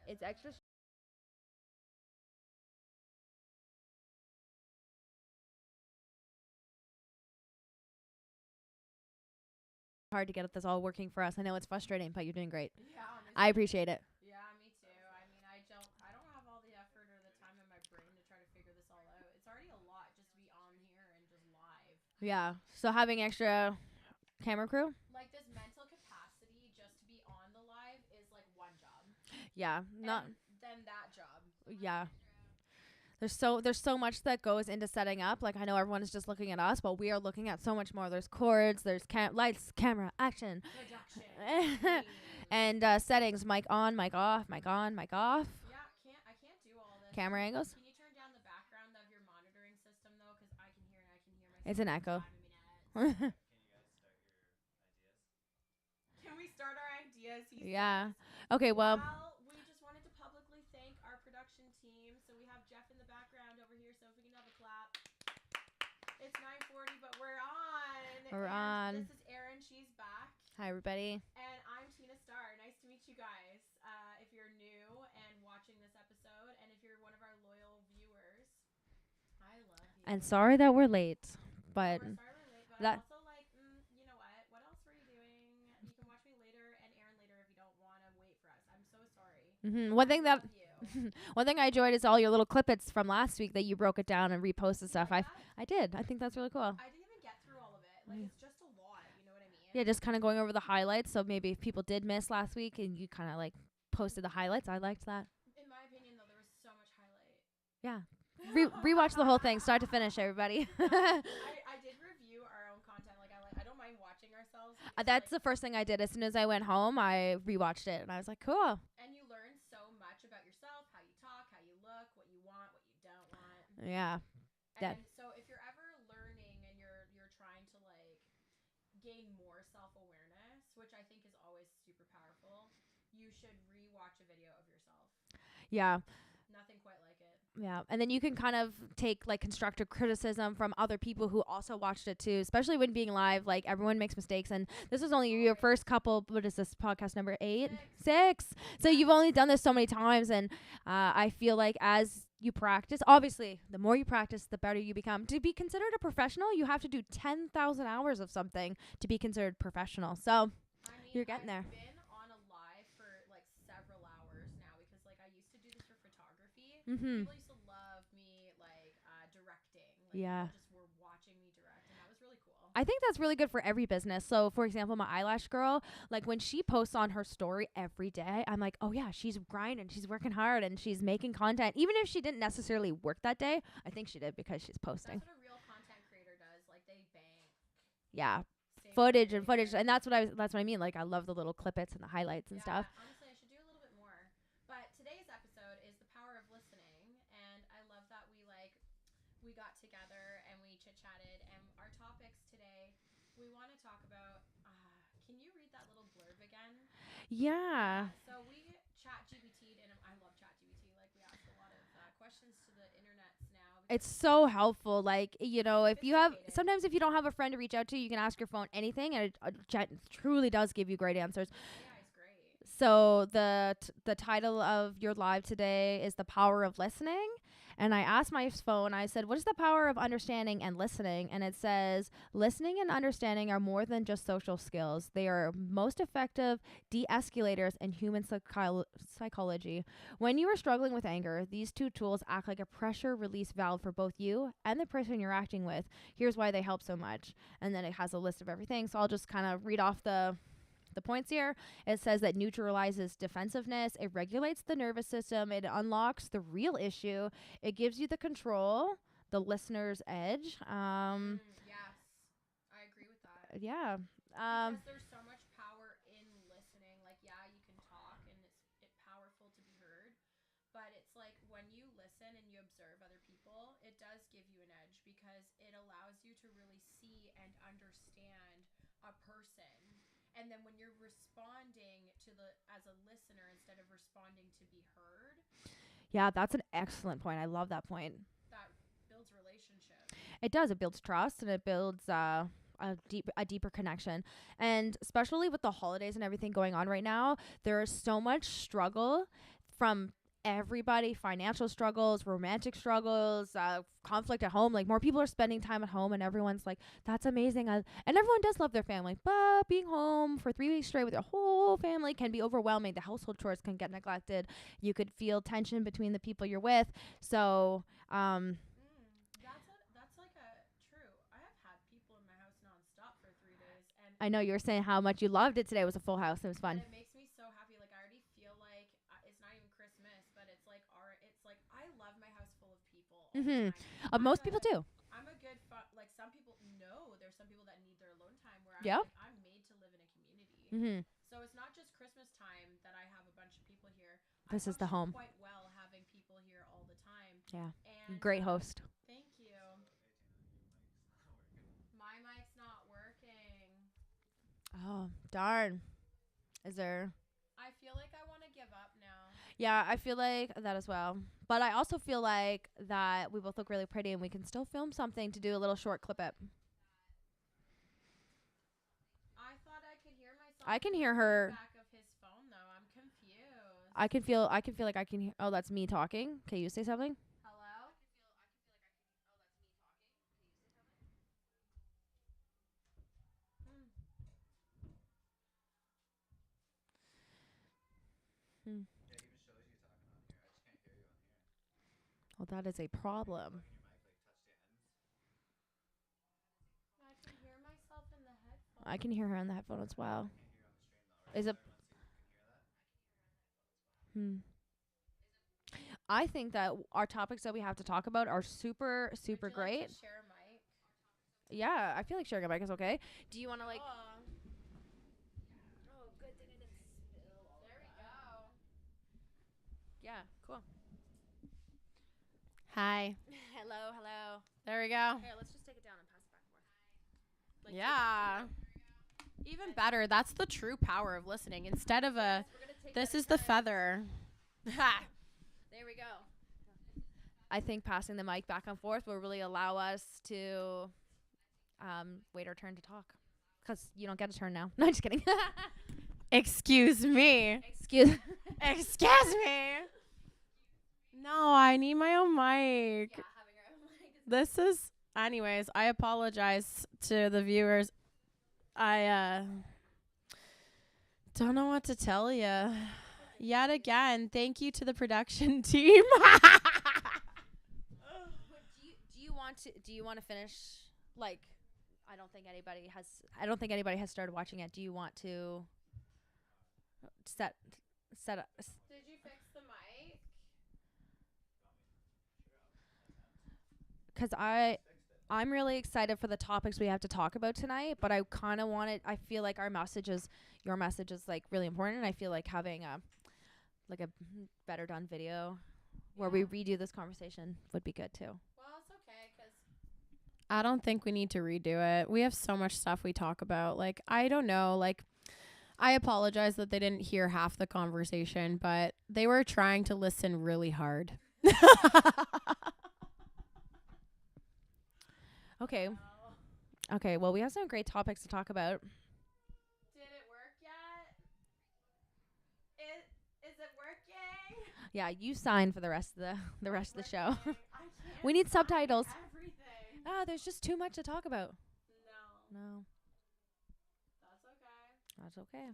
It's extra hard to get this all working for us. I know it's frustrating, but you're doing great. Yeah, I honestly. appreciate it. Yeah, me too. I mean, I don't have all the effort or the time in my brain to try to figure this all out. It's already a lot just to be on here and just live. Yeah. So having extra camera crew? Like this mental capacity just to be on the live is like one job. Yeah. Not And then that job. yeah. There's so much that goes into setting up. Like I know everyone is just looking at us, but we are looking at so much more. There's cords, there's lights, camera, action, Production. Team. and settings: mic on, mic off, mic on, mic off, Yeah, I can't do all this. camera angles. Can you turn down the background of your monitoring system though? Because I can hear and I can hear myself. It's an echo. Can we start our ideas? He Yeah. says. Okay. Well. Well, we just wanted to publicly thank our production team. So we have Jeff in the background over here. So if we can have a clap. It's 9:40, but we're on. We're and on. This is Erin. She's back. Hi, everybody. And I'm Tina Starr. Nice to meet you guys. If you're new and watching this episode, and if you're one of our loyal viewers, I love you. And sorry that we're late, but We're sorry we're late, but that I'm also like, you know what? What else were you doing? You can watch me later and Aaron later if you don't want to wait for us. I'm so sorry. one I thing that love you. one thing I enjoyed is all your little clippets from last week that you broke it down and reposted You stuff. like that? I did. I think that's really cool. I didn't even get through all of it. Like, Mm. it's just a lot. You know what I mean? Yeah, just kind of going over the highlights. So maybe if people did miss last week and you kind of like posted the highlights, I liked that. In my opinion, though, there was so much highlight. Yeah. Rewatch the whole thing, start to finish, everybody. I did review our own content. I don't mind watching ourselves. That's the first thing I did. As soon as I went home, I rewatched it, and I was like, cool. And you learn so much about yourself, how you talk, how you look, what you want, what you don't want. Yeah. And so if you're ever learning and you're trying to like gain more self-awareness, which I think is always super powerful, you should rewatch a video of yourself. Yeah. Nothing quite like it. Yeah. And then you can kind of take like constructive criticism from other people who also watched it too, especially when being live. Like everyone makes mistakes. And this was only your first couple. What is this podcast number 8? 6. So you've only done this so many times. And I feel like as you practice, obviously, the more you practice, the better you become. To be considered a professional, you have to do 10,000 hours of something to be considered professional. So you're getting there. I've been on a live for like several hours now because like I used to do this for photography. Mm-hmm. People used to love me like directing. Like, Yeah. people just were watching me direct, and that was really cool. I think that's really good for every business. So, for example, my eyelash girl, like when she posts on her story every day, I'm like, oh yeah, she's grinding, she's working hard, and she's making content. Even if she didn't necessarily work that day, I think she did because she's posting. That's what a real content creator does. Like they bank. Yeah, Save footage the and footage, creator. and that's what I mean. Like I love the little clippets and the highlights and stuff. Honestly, I should do a little bit more. But today's episode is the power of listening, and I love that we got together and we chit chatted. And our topics today, we want to talk about. Can you read that little blurb again? Yeah. So we chat GBT'd, and I love chat GBT. Like we ask a lot of questions to the internets now. It's so helpful. Like, you know, if you have, Sophisticated. sometimes if you don't have a friend to reach out to, you can ask your phone anything, and chat truly does give you great answers. AI is great. So the title of your live today is The Power of Listening. And I asked my phone, I said, what is the power of understanding and listening? And it says, listening and understanding are more than just social skills. They are most effective de-escalators in human psychology. When you are struggling with anger, these two tools act like a pressure release valve for both you and the person you're acting with. Here's why they help so much. And then it has a list of everything. So I'll just kind of read off the points here. It says that neutralizes defensiveness, it regulates the nervous system, it unlocks the real issue, it gives you the control, the listener's edge. Yes, I agree with that. Yeah. Because there's so much power in listening. Like, yeah, you can talk and it's powerful to be heard, but it's like when you listen and you observe other people, it does give you an edge because it allows you to really see and understand a person. And then when you're responding to as a listener instead of responding to be heard. Yeah, that's an excellent point. I love that point. That builds relationships. It does. It builds trust and it builds a deeper connection. And especially with the holidays and everything going on right now, there is so much struggle from everybody, financial struggles, romantic struggles, conflict at home. Like, more people are spending time at home, and everyone's like, that's amazing. And everyone does love their family, but being home for 3 weeks straight with your whole family can be overwhelming. The household chores can get neglected. You could feel tension between the people you're with. So That's like a true. I have had people in my house nonstop for 3 days, and I know you were saying how much you loved it today. It was a full house. It was and fun. it makes me so happy. Like I already feel like it's not even Christmas, but it's like I love my house full of people all the Mm-hmm. time. I'm Most people do. I'm a good like some people know there's some people that need their alone time where Yeah. I'm made to live in a community. Mm-hmm. So it's not just Christmas time that I have a bunch of people here. This I is the function home. quite well having people here all the time. Yeah. And Great host. thank you. My mic's not working. Oh, darn. Is there... I feel like I want to give up now. Yeah, I feel like that as well. But I also feel like that we both look really pretty and we can still film something to do a little short clip it. I thought I could hear myself. I can in the hear her. feedback of his phone though. I'm confused. I can feel like I can hear... Oh, that's me talking. Okay, you say something? Hello? Hmm. Well, that is a problem. I can hear myself in the headphones. I can hear her on the headphone as well. Is it... I think that our topics that we have to talk about are super, super Would you like great. to share a mic? Yeah, I feel like sharing a mic is okay. Do you want to like... Oh, good thing I didn't spill all there we go. Yeah, cool. Hi. Hello, hello. There we go. Here, let's just take it down and pass it back and forth. Like, Yeah. Even better. That's the true power of listening. Instead of a, this is the feather. Ha. There we go. I think passing the mic back and forth will really allow us to wait our turn to talk. Because you don't get a turn now. No, just kidding. Excuse me. Excuse me. No, I need my own mic. Yeah, having our own mic is... This is, anyways, I apologize to the viewers. I don't know what to tell you. Yet again, thank you to the production team. Do you want to finish, like, I don't think anybody has started watching it. Do you want to set up Did you fix the mic? cuz I'm really excited for the topics we have to talk about tonight, but I kind of I feel like your message is like really important, and I feel like having a better done video where we redo this conversation would be good too. Well, it's okay, because I don't think we need to redo it. We have so much stuff we talk about. Like, I don't know. Like, I apologize that they didn't hear half the conversation, but they were trying to listen really hard. Okay. Okay, well, we have some great topics to talk about. Did it work yet? Is it working? Yeah, you sign for the rest of the show. I can't We need subtitles. everything. There's just too much to talk about. No. No, That's okay. that's okay.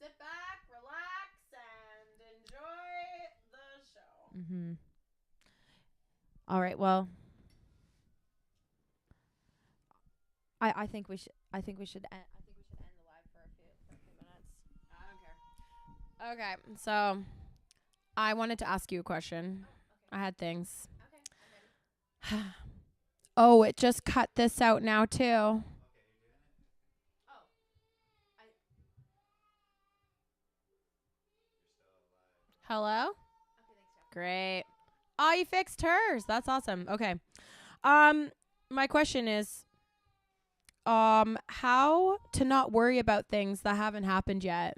Sit back, relax, and enjoy the show. Mhm. All right, well, I think we should end the live for a few minutes. I don't care. Okay, so I wanted to ask you a question. I had things. Okay, I'm ready. Oh, it just cut this out now too. Oh. Hello? Okay, thanks, Jeff. Great. Oh, you fixed hers. That's awesome. Okay. My question is, how to not worry about things that haven't happened yet?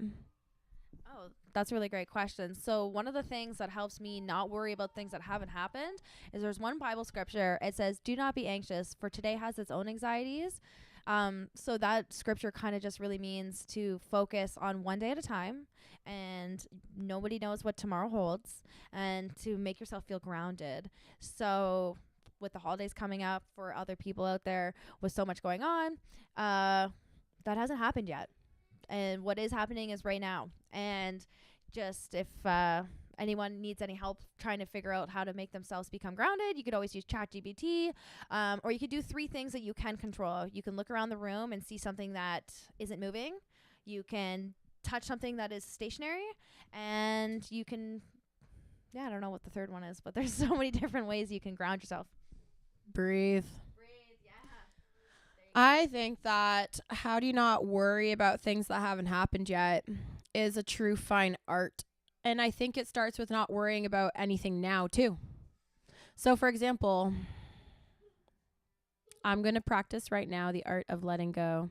Oh, that's a really great question. So one of the things that helps me not worry about things that haven't happened is there's one Bible scripture. It says, "Do not be anxious, for today has its own anxieties." So that scripture kind of just really means to focus on one day at a time, and nobody knows what tomorrow holds, and to make yourself feel grounded. So with the holidays coming up for other people out there with so much going on, that hasn't happened yet. And what is happening is right now. And just if anyone needs any help trying to figure out how to make themselves become grounded, you could always use ChatGPT, or you could do 3 things that you can control. You can look around the room and see something that isn't moving. You can touch something that is stationary, and you can, yeah, I don't know what the third one is, but there's so many different ways you can ground yourself. Breathe. Yeah. I think that how do you not worry about things that haven't happened yet is a true fine art. And I think it starts with not worrying about anything now, too. So, for example, I'm going to practice right now the art of letting go.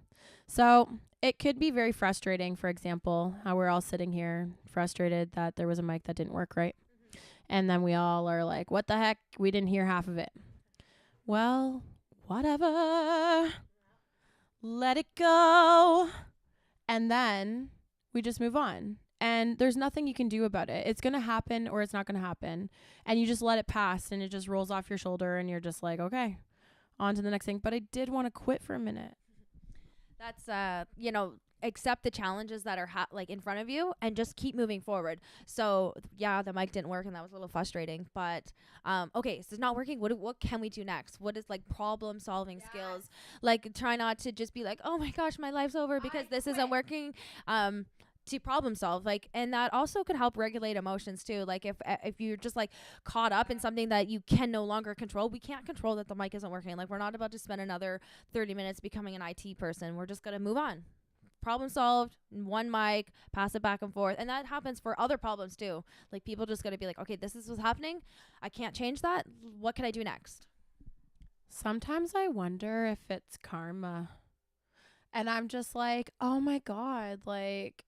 So, it could be very frustrating, for example, how we're all sitting here frustrated that there was a mic that didn't work right. And then we all are like, what the heck? We didn't hear half of it. Well, whatever. Let it go. And then we just move on. And there's nothing you can do about it. It's going to happen or it's not going to happen. And you just let it pass and it just rolls off your shoulder and you're just like, okay, on to the next thing. But I did want to quit for a minute. That's, accept the challenges that are like in front of you and just keep moving forward. So yeah, the mic didn't work and that was a little frustrating, but okay, so it's not working. What can we do next? What is like problem solving skills? Like try not to just be like, oh my gosh, my life's over because this isn't working. To problem solve, like, and that also could help regulate emotions too. Like if you're just like caught up in something that you can no longer control, we can't control that the mic isn't working. Like we're not about to spend another 30 minutes becoming an IT person. We're just gonna move on. Problem solved, one mic, pass it back and forth. And that happens for other problems too. Like people just got to be like, okay, this is what's happening. I can't change that. What can I do next? Sometimes I wonder if it's karma. And I'm just like, oh my God, like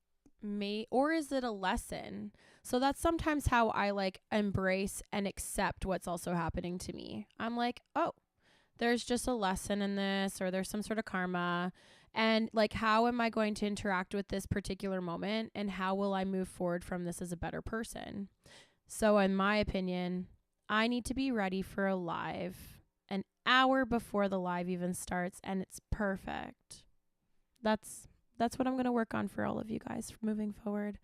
or is it a lesson? So that's sometimes how I like embrace and accept what's also happening to me. I'm like, oh, there's just a lesson in this, or there's some sort of karma. And like, how am I going to interact with this particular moment? And how will I move forward from this as a better person? So in my opinion, I need to be ready for a live an hour before the live even starts. And it's perfect. That's what I'm going to work on for all of you guys moving forward.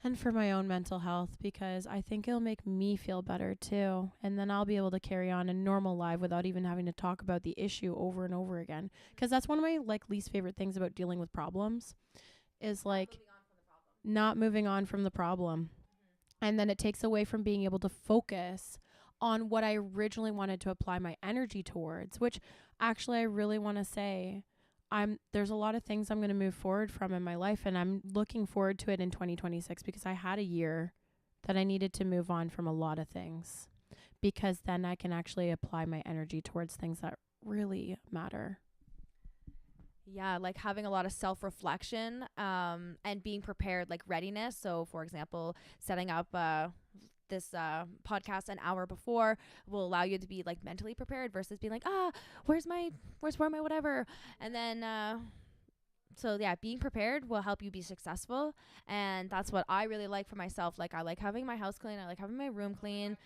And for my own mental health, because I think it'll make me feel better too. And then I'll be able to carry on a normal life without even having to talk about the issue over and over again. Because that's one of my like least favorite things about dealing with problems is like not moving on from the problem. And then it takes away from being able to focus on what I originally wanted to apply my energy towards, which actually I really want to say there's a lot of things I'm going to move forward from in my life, and I'm looking forward to it in 2026 because I had a year that I needed to move on from a lot of things, because then I can actually apply my energy towards things that really matter. Yeah, like having a lot of self-reflection, and being prepared, like readiness. So for example, setting up this podcast an hour before will allow you to be like mentally prepared versus being like, where's my whatever. And then so yeah, being prepared will help you be successful. And that's what I really like for myself. Like I like having my house clean, I like having my room clean.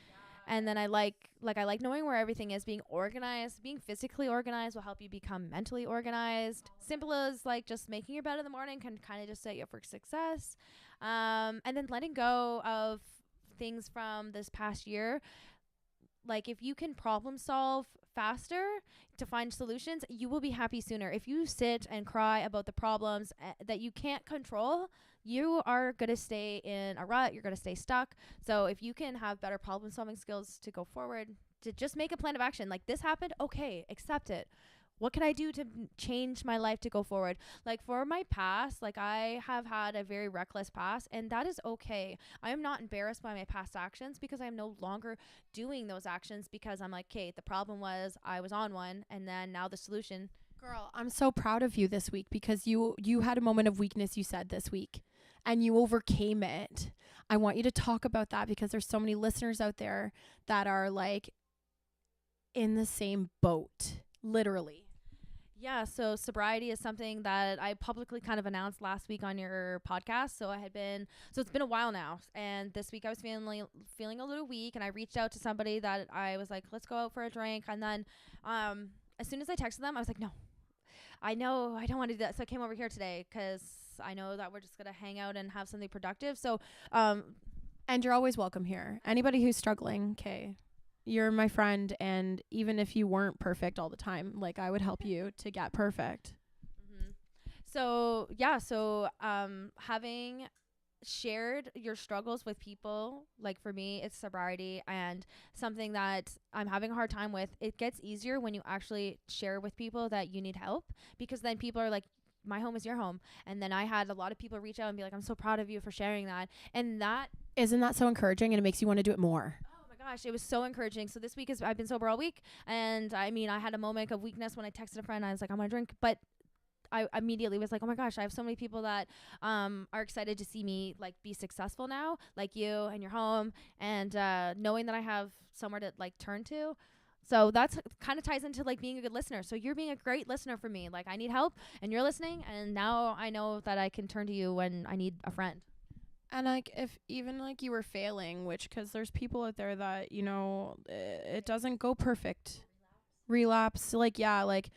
And then I like knowing where everything is, being organized. Being physically organized will help you become mentally organized. Simple as like just making your bed in the morning can kind of just set you up for success. And then letting go of things from this past year. Like if you can problem solve faster to find solutions, you will be happy sooner. If you sit and cry about the problems that you can't control, you are going to stay in a rut. You're going to stay stuck. So if you can have better problem solving skills to go forward, to just make a plan of action, like this happened, okay, accept it. What can I do to change my life to go forward? Like for my past, like I have had a very reckless past, and that is okay. I am not embarrassed by my past actions because I'm no longer doing those actions, because I'm like, okay, the problem was I was on one, and then now the solution. Girl, I'm so proud of you this week because you had a moment of weakness, you said, this week, and you overcame it. I want you to talk about that because there's so many listeners out there that are like in the same boat, literally. Yeah, so sobriety is something that I publicly kind of announced last week on your podcast. So it's been a while now, and this week I was feeling a little weak, and I reached out to somebody that I was like, let's go out for a drink, and then as soon as I texted them, I was like, no, I know I don't want to do that. So I came over here today because I know that we're just gonna hang out and have something productive. So And you're always welcome here. Anybody who's struggling, okay, you're my friend. And even if you weren't perfect all the time, like I would help you to get perfect. mhm. So yeah, so having shared your struggles with people, like for me it's sobriety and something that I'm having a hard time with, it gets easier when you actually share with people that you need help, because then people are like, my home is your home. And then I had a lot of people reach out and be like, I'm so proud of you for sharing that. And that, Isn't that so encouraging? And it makes you want to do it more. oh my gosh, it was so encouraging. So this week is, I've been sober all week, and I mean I had a moment of weakness when I texted a friend. I was like, I'm gonna drink, but I immediately was like, oh my gosh, I have so many people that are excited to see me like be successful now, like you and your home, and knowing that I have somewhere to like turn to. So that's kind of ties into like being a good listener. So you're being a great listener for me. Like I need help and you're listening, and now I know that I can turn to you when I need a friend. And like if even like you were failing, which because there's people out there that, you know, it doesn't go perfect. Relapse. Like, yeah, like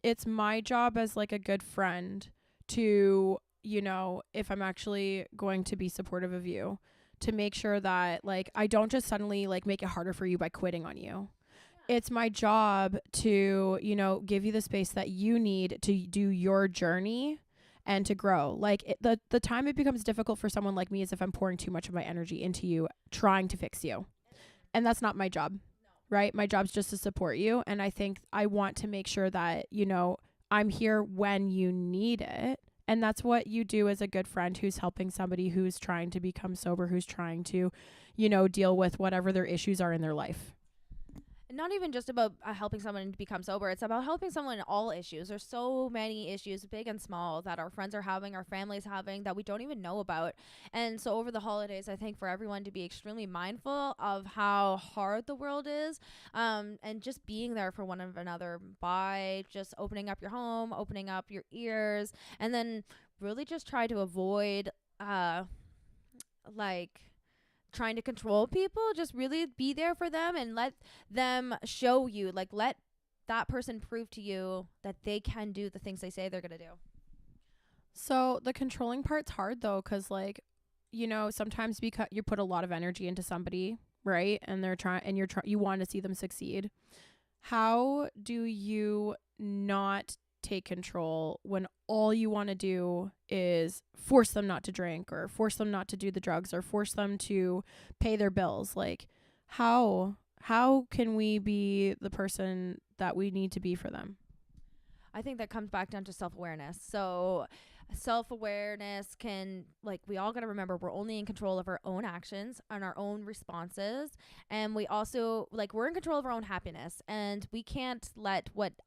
it's my job as like a good friend to, you know, if I'm actually going to be supportive of you, to make sure that like I don't just suddenly like make it harder for you by quitting on you. It's my job to, you know, give you the space that you need to do your journey and to grow. Like the time it becomes difficult for someone like me is if I'm pouring too much of my energy into you, trying to fix you. And that's not my job, right? My job's just to support you. And I think I want to make sure that, you know, I'm here when you need it. And that's what you do as a good friend who's helping somebody who's trying to become sober, who's trying to, you know, deal with whatever their issues are in their life. And not even just about helping someone to become sober. It's about helping someone in all issues. There's so many issues, big and small, that our friends are having, our families having, that we don't even know about. And so over the holidays, I think for everyone to be extremely mindful of how hard the world is, and just being there for one another by just opening up your home, opening up your ears, and then really just try to avoid like trying to control people. Just really be there for them and let them show you, like let that person prove to you that they can do the things they say they're going to do. So the controlling part's hard though, because like, you know, sometimes because you put a lot of energy into somebody, right? And they're trying, and you want to see them succeed. How do you not take control when all you want to do is force them not to drink, or force them not to do the drugs, or force them to pay their bills? Like how can we be the person that we need to be for them? I think that comes back down to self-awareness. So self-awareness can, like, we all got to remember we're only in control of our own actions and our own responses, and we also, like, we're in control of our own happiness, and we can't let what's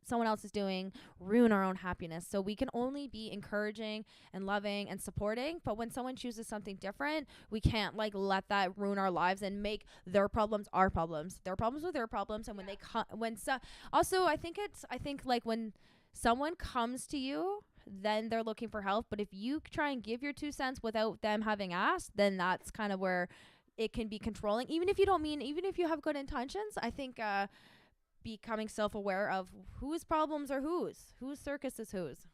someone else is doing ruin our own happiness. So we can only be encouraging and loving and supporting, but when someone chooses something different, we can't like let that ruin our lives and make their problems our problems, their problems with their problems. And when they come, also I think like when someone comes to you, then they're looking for help. But if you try and give your 2 cents without them having asked, then that's kind of where it can be controlling. Even if you have good intentions, I think becoming self-aware of whose problems are whose circus is whose.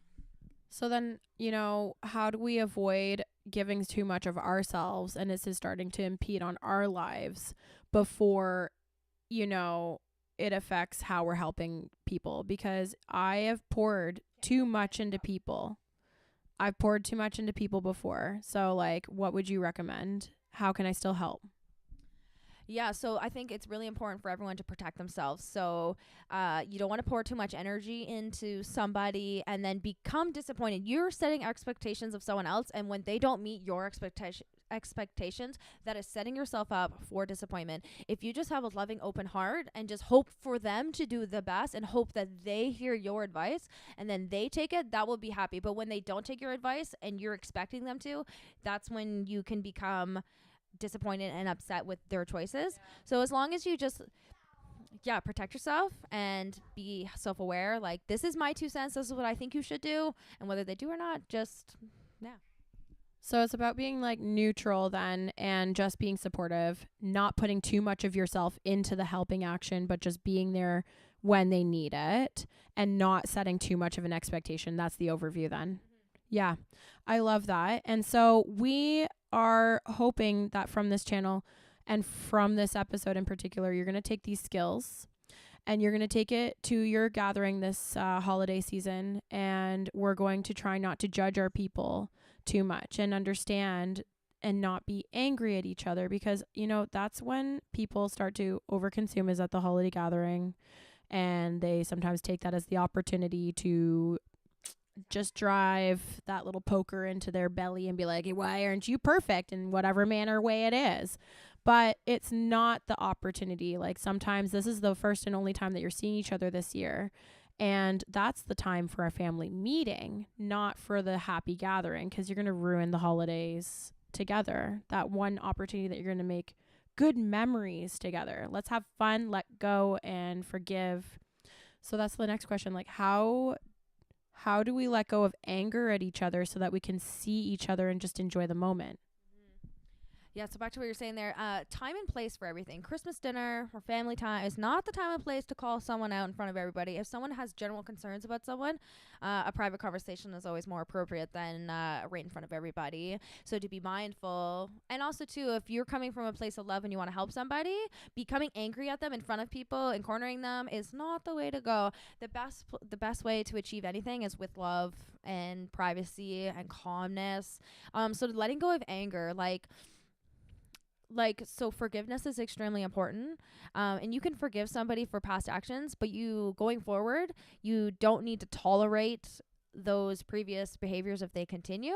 So then, you know, how do we avoid giving too much of ourselves and this is starting to impede on our lives before, you know, it affects how we're helping people? Because I have poured too much into people. I've poured too much into people before. So like, what would you recommend? How can I still help? Yeah, so I think it's really important for everyone to protect themselves. So you don't want to pour too much energy into somebody and then become disappointed. You're setting expectations of someone else, and when they don't meet your expectations, that is setting yourself up for disappointment. If you just have a loving, open heart and just hope for them to do the best and hope that they hear your advice and then they take it, that will be happy. But when they don't take your advice and you're expecting them to, that's when you can become disappointed and upset with their choices. So as long as you just yeah, protect yourself and be self-aware. Like, this is my 2 cents. This is what I think you should do. And whether they do or not, just, yeah. So it's about being like neutral then and just being supportive, not putting too much of yourself into the helping action, but just being there when they need it and not setting too much of an expectation. That's the overview then. Yeah, I love that. And so we are hoping that from this channel and from this episode in particular, you're going to take these skills and you're going to take it to your gathering this holiday season. And we're going to try not to judge our people too much and understand and not be angry at each other, because, you know, that's when people start to overconsume, is at the holiday gathering. And they sometimes take that as the opportunity to just drive that little poker into their belly and be like, hey, why aren't you perfect in whatever manner way it is? But it's not the opportunity. Like, sometimes this is the first and only time that you're seeing each other this year. And that's the time for a family meeting, not for the happy gathering, because you're going to ruin the holidays together. That one opportunity that you're going to make good memories together. Let's have fun, let go, and forgive. So that's the next question. Like, how do we let go of anger at each other so that we can see each other and just enjoy the moment? Yeah, so back to what you're saying there. Time and place for everything. Christmas dinner or family time is not the time and place to call someone out in front of everybody. If someone has general concerns about someone, a private conversation is always more appropriate than right in front of everybody. So to be mindful. And also, too, if you're coming from a place of love and you want to help somebody, becoming angry at them in front of people and cornering them is not the way to go. The best way to achieve anything is with love and privacy and calmness. So letting go of anger, so forgiveness is extremely important, and you can forgive somebody for past actions, but you going forward, you don't need to tolerate those previous behaviors if they continue,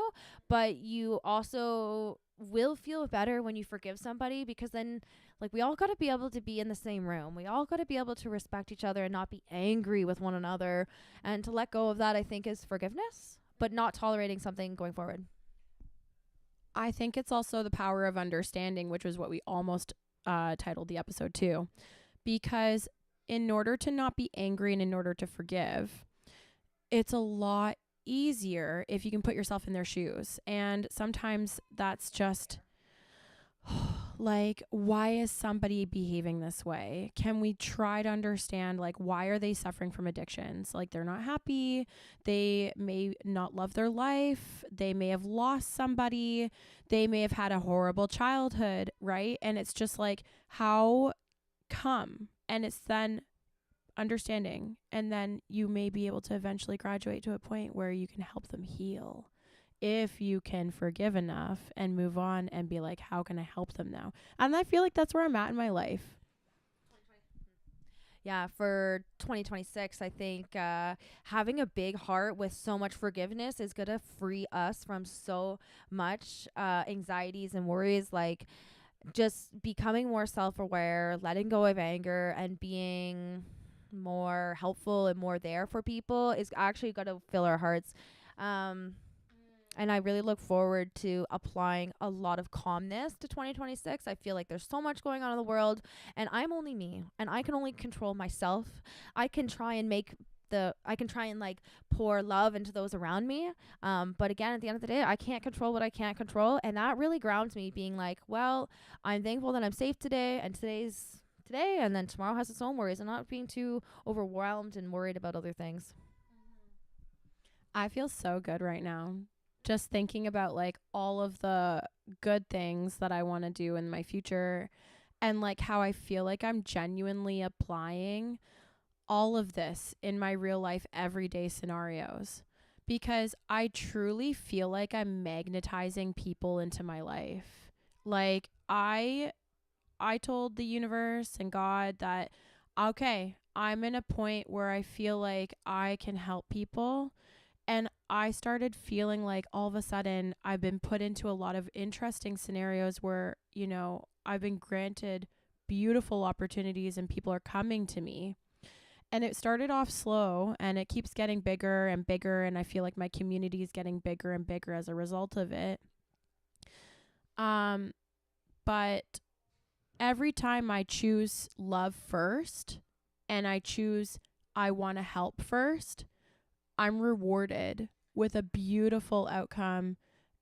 but you also will feel better when you forgive somebody, because then, like, we all got to be able to be in the same room. We all got to be able to respect each other and not be angry with one another, and to let go of that, I think, is forgiveness, but not tolerating something going forward. I think it's also the power of understanding, which was what we almost titled the episode too. Because in order to not be angry and in order to forgive, it's a lot easier if you can put yourself in their shoes. And sometimes that's just like, why is somebody behaving this way? Can we try to understand, like, why are they suffering from addictions? Like, they're not happy. They may not love their life. They may have lost somebody. They may have had a horrible childhood, right? And it's just like, how come? And it's then understanding. And then you may be able to eventually graduate to a point where you can help them heal, if you can forgive enough and move on and be like, how can I help them now? And I feel like that's where I'm at in my life. Yeah, for 2026, I think having a big heart with so much forgiveness is going to free us from so much anxieties and worries, like just becoming more self-aware, letting go of anger, and being more helpful and more there for people is actually going to fill our hearts. And I really look forward to applying a lot of calmness to 2026. I feel like there's so much going on in the world, and I'm only me, and I can only control myself. I can try and like pour love into those around me. But again, at the end of the day, I can't control what I can't control. And that really grounds me, being like, well, I'm thankful that I'm safe today, and today's today, and then tomorrow has its own worries, and not being too overwhelmed and worried about other things. I feel so good right now. Just thinking about like all of the good things that I want to do in my future, and like how I feel like I'm genuinely applying all of this in my real life everyday scenarios, because I truly feel like I'm magnetizing people into my life. Like I told the universe and God that, okay, I'm in a point where I feel like I can help people. And I started feeling like all of a sudden I've been put into a lot of interesting scenarios where, you know, I've been granted beautiful opportunities and people are coming to me. And it started off slow and it keeps getting bigger and bigger. And I feel like my community is getting bigger and bigger as a result of it. But every time I choose love first and I choose I want to help first, I'm rewarded with a beautiful outcome,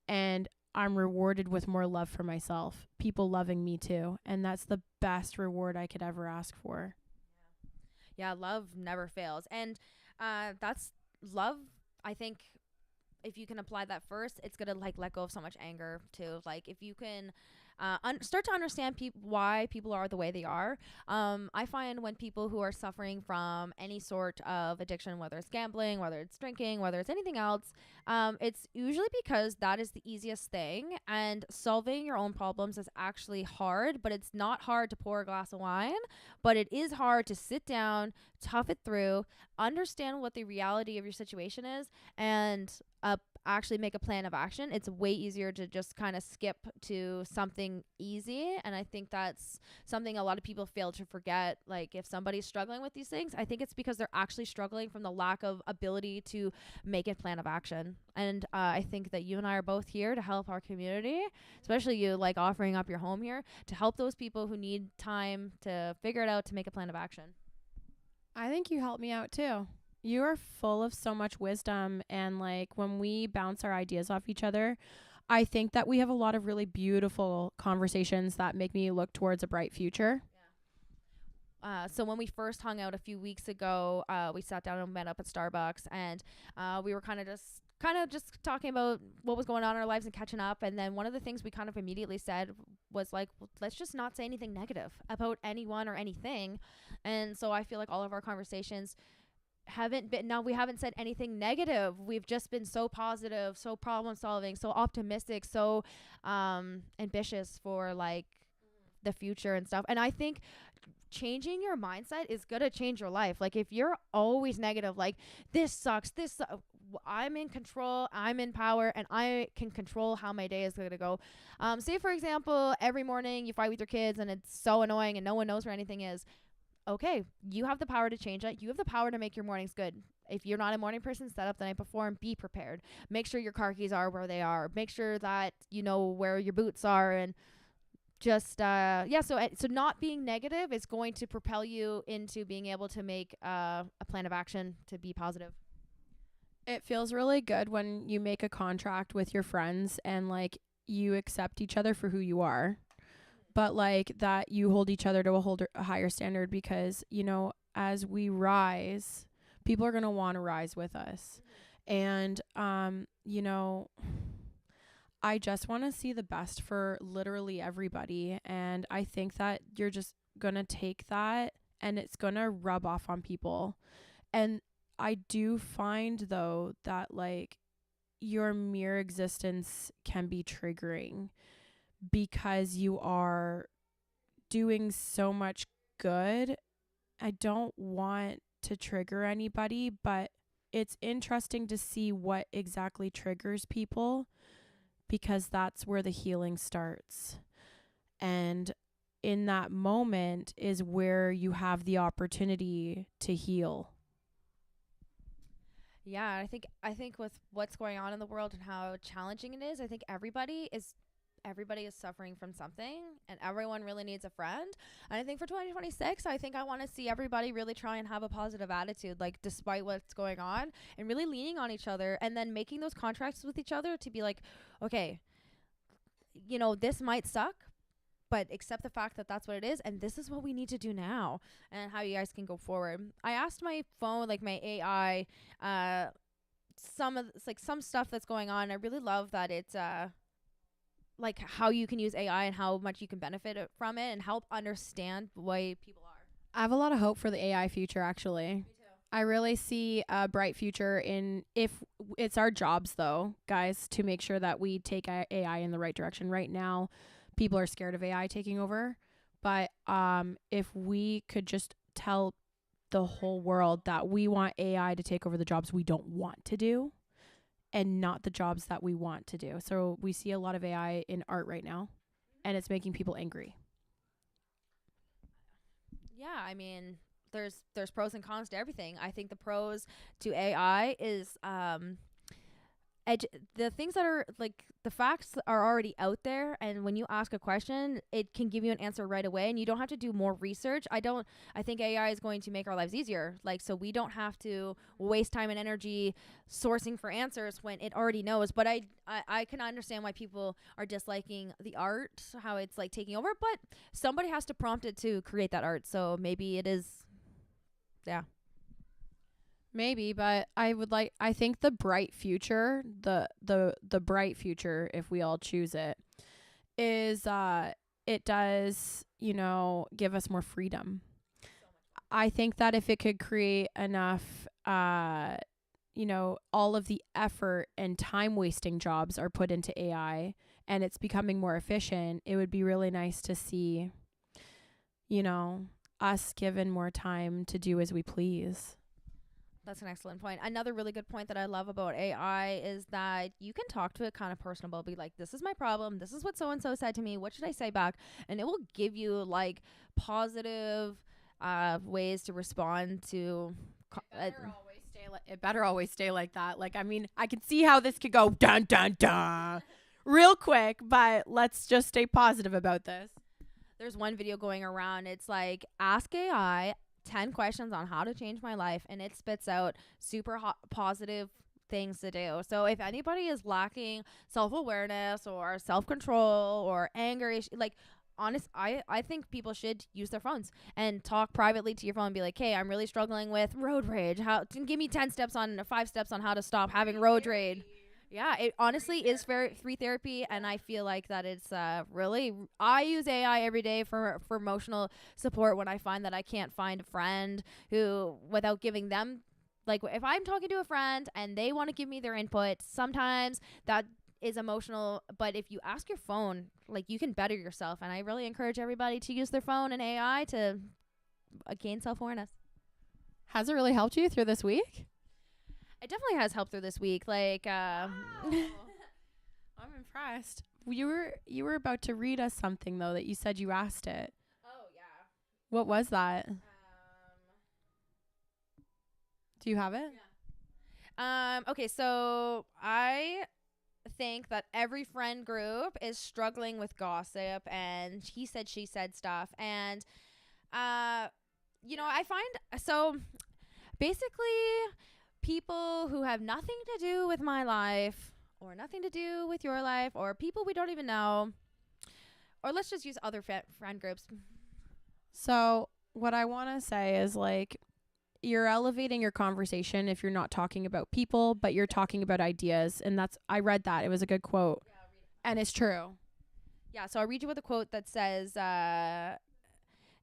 and I'm rewarded with more love for myself. People loving me too. And that's the best reward I could ever ask for. Yeah, love never fails. And that's love. I think if you can apply that first, it's gonna like let go of so much anger too. Like if you can start to understand why people are the way they are. I find when people who are suffering from any sort of addiction, whether it's gambling, whether it's drinking, whether it's anything else, it's usually because that is the easiest thing. And solving your own problems is actually hard, but it's not hard to pour a glass of wine, but it is hard to sit down, tough it through, understand what the reality of your situation is, and actually make a plan of action. It's way easier to just kind of skip to something easy. And I think that's something a lot of people fail to forget. Like if somebody's struggling with these things, I think it's because they're actually struggling from the lack of ability to make a plan of action. And I think that you and I are both here to help our community, especially you, like offering up your home here to help those people who need time to figure it out, to make a plan of action. I think you helped me out too. You are full of so much wisdom, and like when we bounce our ideas off each other, I think that we have a lot of really beautiful conversations that make me look towards a bright future. So when we first hung out a few weeks ago, we sat down and met up at Starbucks, and we were kind of just talking about what was going on in our lives and catching up. And then one of the things we kind of immediately said was like, well, let's just not say anything negative about anyone or anything. And so I feel like all of our conversations we haven't said anything negative. We've just been so positive, so problem solving, so optimistic, so ambitious for like the future and stuff. And I think changing your mindset is going to change your life. Like if you're always negative, like this sucks, I'm in control, I'm in power, and I can control how my day is going to go. Say for example, every morning you fight with your kids and it's so annoying and no one knows where anything is. Okay, you have the power to change that. You have the power to make your mornings good. If you're not a morning person, set up the night before and be prepared. Make sure your car keys are where they are. Make sure that you know where your boots are, and just so not being negative is going to propel you into being able to make a plan of action to be positive. It feels really good when you make a contract with your friends and like you accept each other for who you are, but like that you hold each other to a higher standard, because you know as we rise, people are going to want to rise with us. And you know, I just want to see the best for literally everybody, and I think that you're just going to take that and it's going to rub off on people. And I do find though that like your mere existence can be triggering because you are doing so much good. I don't want to trigger anybody, but it's interesting to see what exactly triggers people, because that's where the healing starts. And in that moment is where you have the opportunity to heal. Yeah, I think with what's going on in the world and how challenging it is, I think everybody is suffering from something, and everyone really needs a friend. And I think for 2026, I think I want to see everybody really try and have a positive attitude, like despite what's going on, and really leaning on each other, and then making those contracts with each other to be like, okay, you know, this might suck, but accept the fact that that's what it is, and this is what we need to do now, and how you guys can go forward. I asked my phone, like my AI, some stuff that's going on. I really love that it's like how you can use AI and how much you can benefit from it and help understand the way people are. I have a lot of hope for the AI future, actually. Me too. I really see a bright future in, if it's our jobs though, guys, to make sure that we take AI in the right direction. Right now, people are scared of AI taking over, but if we could just tell the whole world that we want AI to take over the jobs we don't want to do and not the jobs that we want to do. So we see a lot of AI in art right now, and it's making people angry. Yeah, I mean, there's pros and cons to everything. I think the pros to AI is the things that are like the facts are already out there, and when you ask a question it can give you an answer right away and you don't have to do more research. I think AI is going to make our lives easier, like, so we don't have to waste time and energy sourcing for answers when it already knows. But I can understand why people are disliking the art, how it's like taking over, but somebody has to prompt it to create that art, so maybe it is, yeah. Maybe, but I think the bright future, the bright future, if we all choose it, is it does, give us more freedom. I think that if it could create enough, all of the effort and time wasting jobs are put into AI and it's becoming more efficient, it would be really nice to see, us given more time to do as we please. That's an excellent point. Another really good point that I love about AI is that you can talk to it kind of personable. Be like, this is my problem. This is what so-and-so said to me. What should I say back? And it will give you like positive ways to respond to. It better always stay like that. Like, I mean, I can see how this could go dun dun dun real quick, but let's just stay positive about this. There's one video going around. It's like, ask AI 10 questions on how to change my life, and it spits out super positive things to do. So if anybody is lacking self-awareness or self-control or anger, like, I think people should use their phones and talk privately to your phone and be like, hey, I'm really struggling with road rage. Give me 10 steps on 5 steps on how to stop having road rage. Yeah, it honestly is free therapy, and I feel like that it's really. I use AI every day for emotional support when I find that I can't find a friend who, without giving them, like, if I'm talking to a friend and they want to give me their input, sometimes that is emotional. But if you ask your phone, like, you can better yourself, and I really encourage everybody to use their phone and AI to gain self-awareness. Has it really helped you through this week? It definitely has helped through this week. Like, wow. I'm impressed. You were about to read us something though that you said you asked it. Oh yeah. What was that? Do you have it? Yeah. Okay, so I think that every friend group is struggling with gossip and he said, she said stuff, and I find, so basically, people who have nothing to do with my life or nothing to do with your life or people we don't even know, or let's just use other friend groups. So what I want to say is, like, you're elevating your conversation if you're not talking about people, but you're talking about ideas. And I read that. It was a good quote. Yeah, and it's true. Yeah. So I'll read you with a quote that says,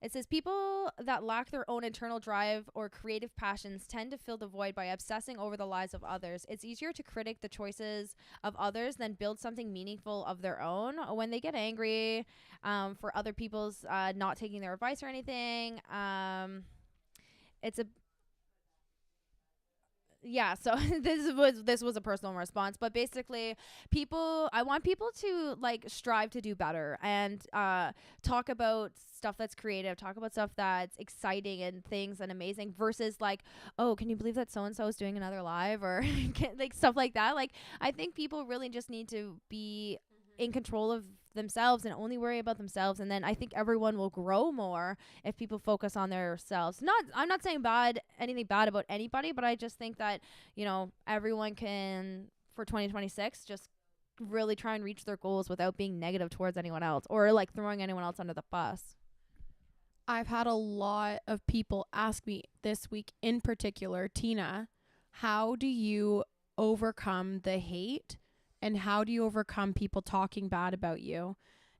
it says, people that lack their own internal drive or creative passions tend to fill the void by obsessing over the lives of others. It's easier to critique the choices of others than build something meaningful of their own. When they get angry for other people's not taking their advice or anything, it's a... Yeah, so this was a personal response, but basically I want people to, like, strive to do better and talk about stuff that's creative, talk about stuff that's exciting and things and amazing, versus like, oh, can you believe that so and so is doing another live, or like stuff like that. Like, I think people really just need to be in control of themselves and only worry about themselves, and then I think everyone will grow more if people focus on themselves. I'm not saying anything bad about anybody, but I just think that, everyone can, for 2026, just really try and reach their goals without being negative towards anyone else or like throwing anyone else under the bus. I've had a lot of people ask me this week in particular, Tina, how do you overcome the hate? And how do you overcome people talking bad about you?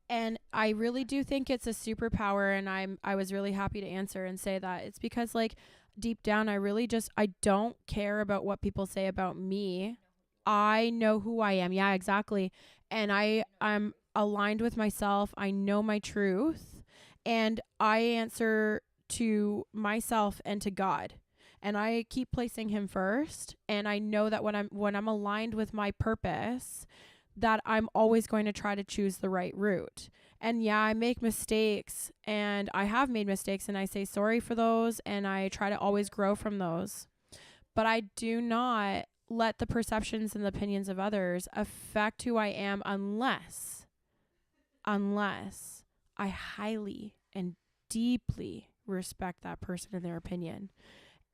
And I really do think it's a superpower, and I was really happy to answer and say that it's because, like, deep down, I don't care about what people say about me. I know who I am. Yeah, exactly. And I'm aligned with myself. I know my truth, and I answer to myself and to God. And I keep placing him first. And I know that when I'm aligned with my purpose, that I'm always going to try to choose the right route. And yeah, I make mistakes, and I have made mistakes, and I say sorry for those, and I try to always grow from those. But I do not let the perceptions and the opinions of others affect who I am unless I highly and deeply respect that person and their opinion.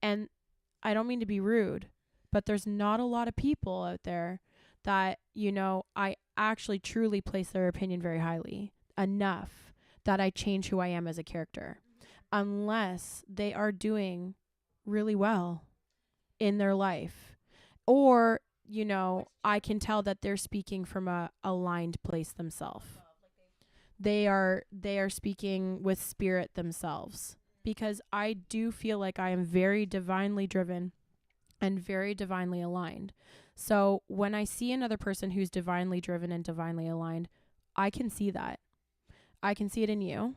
And I don't mean to be rude, but there's not a lot of people out there that, you know, I actually truly place their opinion very highly enough that I change who I am as a character, unless they are doing really well in their life, or, you know, I can tell that they're speaking from a aligned place themselves. They are speaking with spirit themselves, because I do feel like I am very divinely driven and very divinely aligned. So when I see another person who's divinely driven and divinely aligned, I can see that. I can see it in you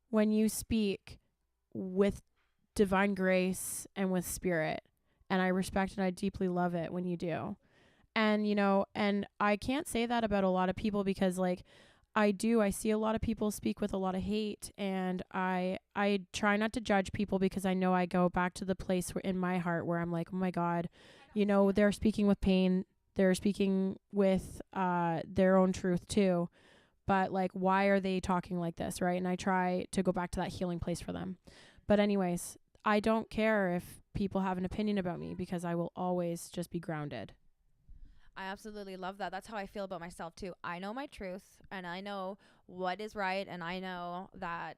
when you speak with divine grace and with spirit. And I respect and I deeply love it when you do. And, you know, and I can't say that about a lot of people, because like I see a lot of people speak with a lot of hate, and I try not to judge people, because I know I go back to the place in my heart where I'm like, oh my God, you know, they're speaking with pain. They're speaking with their own truth too. But like, why are they talking like this, right? And I try to go back to that healing place for them. But anyways, I don't care if people have an opinion about me, because I will always just be grounded. I absolutely love that. That's how I feel about myself too. I know my truth, and I know what is right, and I know that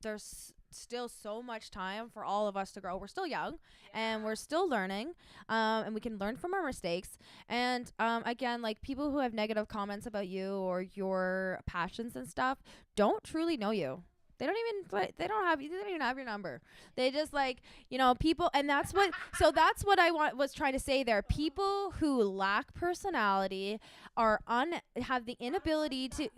there's still so much time for all of us to grow. We're still young, and we're still learning, and we can learn from our mistakes. And again, like, people who have negative comments about you or your passions and stuff don't truly know you. They don't even have your number. They just, like, you know, people, and that's what, so that's what I was trying to say there. People who lack personality have the inability to,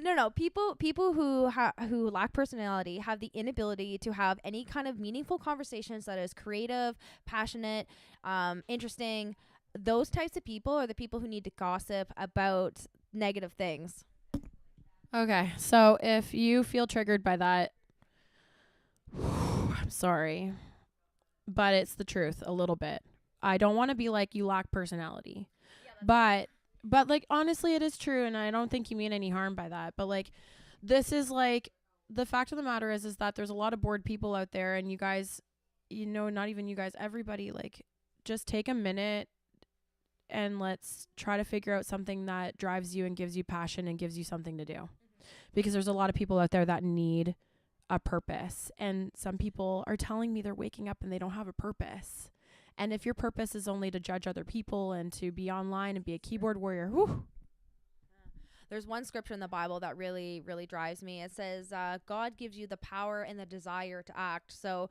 no, people who lack personality have the inability to have any kind of meaningful conversations that is creative, passionate, interesting. Those types of people are the people who need to gossip about negative things. Okay, so if you feel triggered by that, I'm sorry, but it's the truth a little bit. I don't want to be like, you lack personality, but like, honestly, it is true, and I don't think you mean any harm by that. But like, this is like, the fact of the matter is that there's a lot of bored people out there, and you guys, you know, not even you guys, everybody, like, just take a minute and let's try to figure out something that drives you and gives you passion and gives you something to do. Because there's a lot of people out there that need a purpose. And some people are telling me they're waking up and they don't have a purpose. And if your purpose is only to judge other people and to be online and be a keyboard warrior, whew. There's one scripture in the Bible that really, really drives me. It says, God gives you the power and the desire to act. So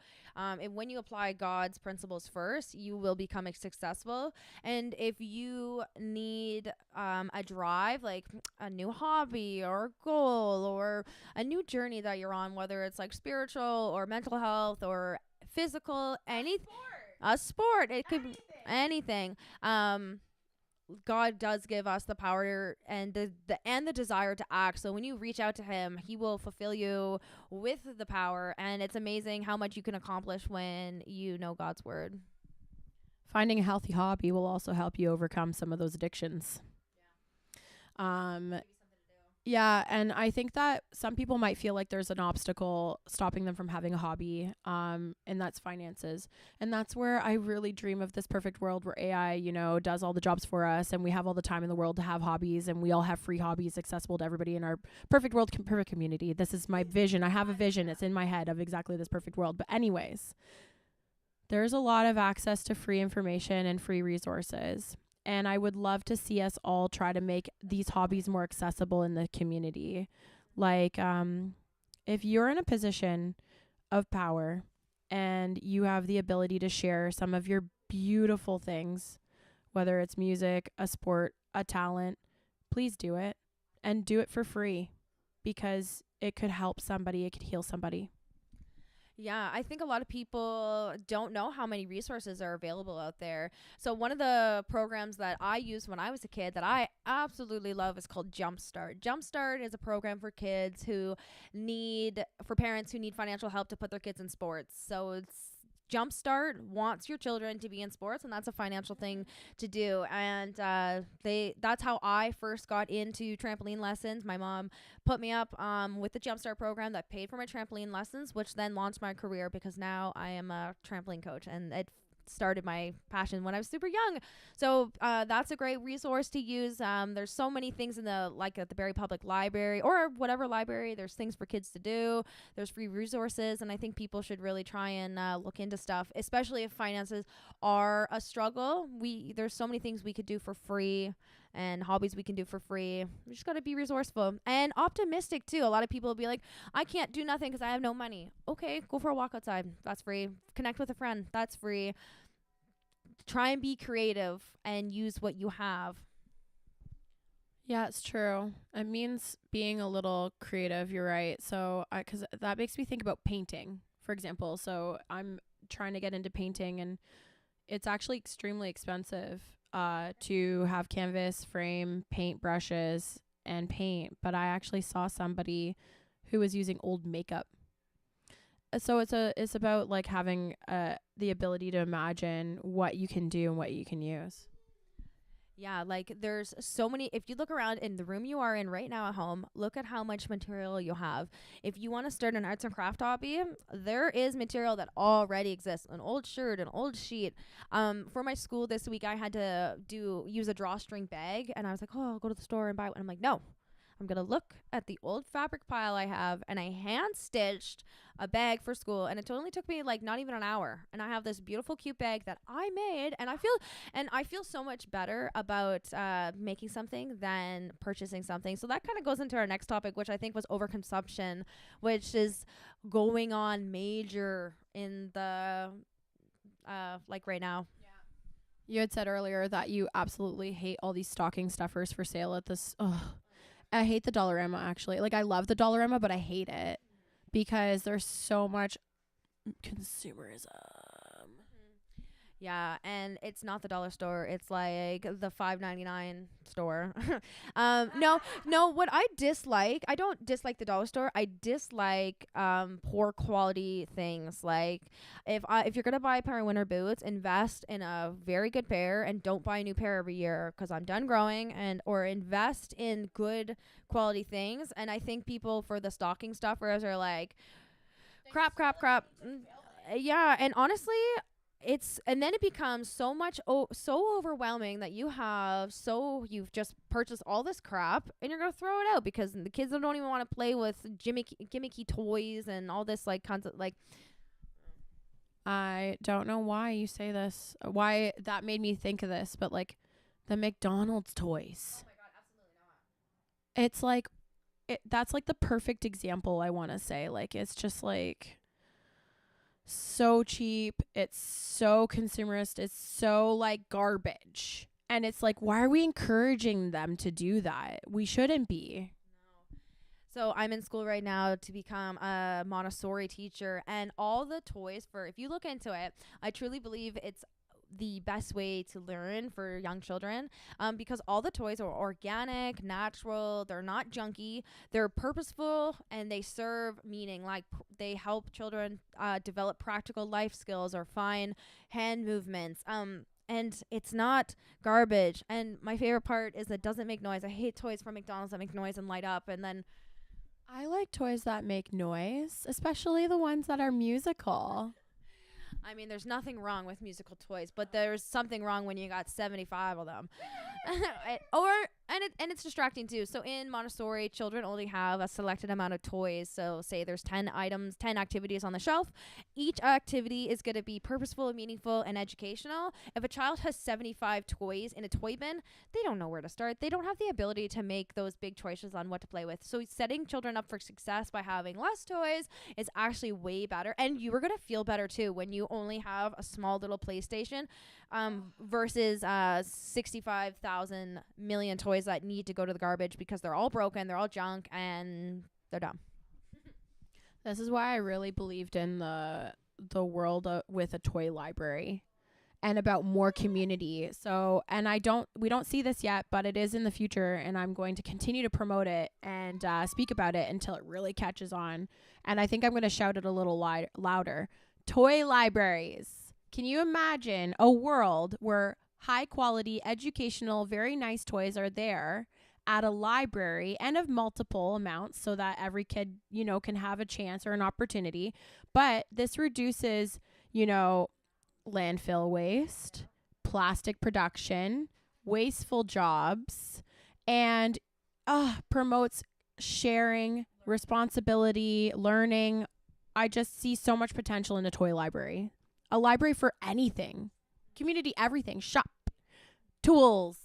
when you apply God's principles first, you will become successful. And if you need a drive, like a new hobby or a goal or a new journey that you're on, whether it's like spiritual or mental health or physical, a sport, it could be anything. God does give us the power and the desire to act. So when you reach out to him, he will fulfill you with the power. And it's amazing how much you can accomplish when you know God's word. Finding a healthy hobby will also help you overcome some of those addictions. Yeah, and I think that some people might feel like there's an obstacle stopping them from having a hobby, and that's finances. And that's where I really dream of this perfect world where AI, you know, does all the jobs for us, and we have all the time in the world to have hobbies, and we all have free hobbies accessible to everybody in our perfect world, perfect community. This is my vision. I have a vision. It's in my head of exactly this perfect world. But anyways, there's a lot of access to free information and free resources. And I would love to see us all try to make these hobbies more accessible in the community. Like, if you're in a position of power and you have the ability to share some of your beautiful things, whether it's music, a sport, a talent, please do it, and do it for free, because it could help somebody. It could heal somebody. Yeah, I think a lot of people don't know how many resources are available out there. So one of the programs that I used when I was a kid that I absolutely love is called Jumpstart. Jumpstart is a program for parents who need financial help to put their kids in sports. So Jumpstart wants your children to be in sports, and that's a financial thing to do. And that's how I first got into trampoline lessons. My mom put me up with the Jumpstart program that paid for my trampoline lessons, which then launched my career because now I am a trampoline coach, and it started my passion when I was super young. So that's a great resource to use. There's so many things in the, like at the Barrie Public Library or whatever library, there's things for kids to do. There's free resources, and I think people should really try and look into stuff, especially if finances are a struggle. There's so many things we could do for free and hobbies we can do for free. We just got to be resourceful and optimistic too. A lot of people will be like, I can't do nothing because I have no money. Okay, go for a walk outside. That's free. Connect with a friend. That's free. Try and be creative and use what you have. Yeah, it's true. It means being a little creative. You're right. So, because that makes me think about painting, for example. So I'm trying to get into painting, and it's actually extremely expensive to have canvas, frame, paint brushes, and paint. But I actually saw somebody who was using old makeup. So it's about like having the ability to imagine what you can do and what you can use. Yeah, like there's so many. If you look around in the room you are in right now at home, look at how much material you have. If you want to start an arts and craft hobby, there is material that already exists. An old shirt, an old sheet. For my school this week, I had to use a drawstring bag, and I was like, oh, I'll go to the store and buy one. I'm like, no. I'm going to look at the old fabric pile I have, and I hand stitched a bag for school, and it only took me like not even an hour. And I have this beautiful cute bag that I made, and I feel so much better about making something than purchasing something. So that kind of goes into our next topic, which I think was overconsumption, which is going on major in the like right now. You had said earlier that you absolutely hate all these stocking stuffers for sale at this. I hate the Dollarama, actually. Like, I love the Dollarama, but I hate it because there's so much consumerism. Yeah, and it's not the dollar store. It's like the $5.99 store. No. What I don't dislike the dollar store. I dislike poor quality things. Like if you're gonna buy a pair of winter boots, invest in a very good pair and don't buy a new pair every year because I'm done growing, or invest in good quality things. And I think people for the stocking stuffers are like, crap. Yeah, and honestly. And then it becomes so overwhelming that you've just purchased all this crap and you're gonna throw it out because the kids don't even want to play with gimmicky toys and all this like concept. Like, I don't know why you say this, why that made me think of this, but like the McDonald's toys. Oh my god, absolutely not. It's like that's like the perfect example. I want to say, like, it's just like so cheap, it's so consumerist, it's so like garbage, and it's like, why are we encouraging them to do that? We shouldn't be. No. So I'm in school right now to become a Montessori teacher, and all the toys if you look into it, I truly believe it's the best way to learn for young children, because all the toys are organic, natural, they're not junky, they're purposeful, and they serve meaning. Like they help children develop practical life skills or fine hand movements. And it's not garbage. And my favorite part is it doesn't make noise. I hate toys from McDonald's that make noise and light up. And then I like toys that make noise, especially the ones that are musical. I mean, there's nothing wrong with musical toys, but there's something wrong when you got 75 of them. And it's distracting too. So in Montessori, children only have a selected amount of toys. So say there's 10 activities on the shelf. Each activity is going to be purposeful, meaningful, and educational. If a child has 75 toys in a toy bin, they don't know where to start. They don't have the ability to make those big choices on what to play with. So setting children up for success by having less toys is actually way better. And you are going to feel better too when you only have a small little PlayStation versus 65,000 million toys that need to go to the garbage because they're all broken, they're all junk, and they're dumb. This is why I really believed in the world with a toy library and about more community. So, and we don't see this yet, but it is in the future, and I'm going to continue to promote it and speak about it until it really catches on. And I think I'm going to shout it a little louder. Toy libraries. Can you imagine a world where high quality, educational, very nice toys are there at a library and of multiple amounts so that every kid, can have a chance or an opportunity? But this reduces, landfill waste, plastic production, wasteful jobs, and promotes sharing, responsibility, learning. I just see so much potential in a toy library. A library for anything, community, everything, shop, tools.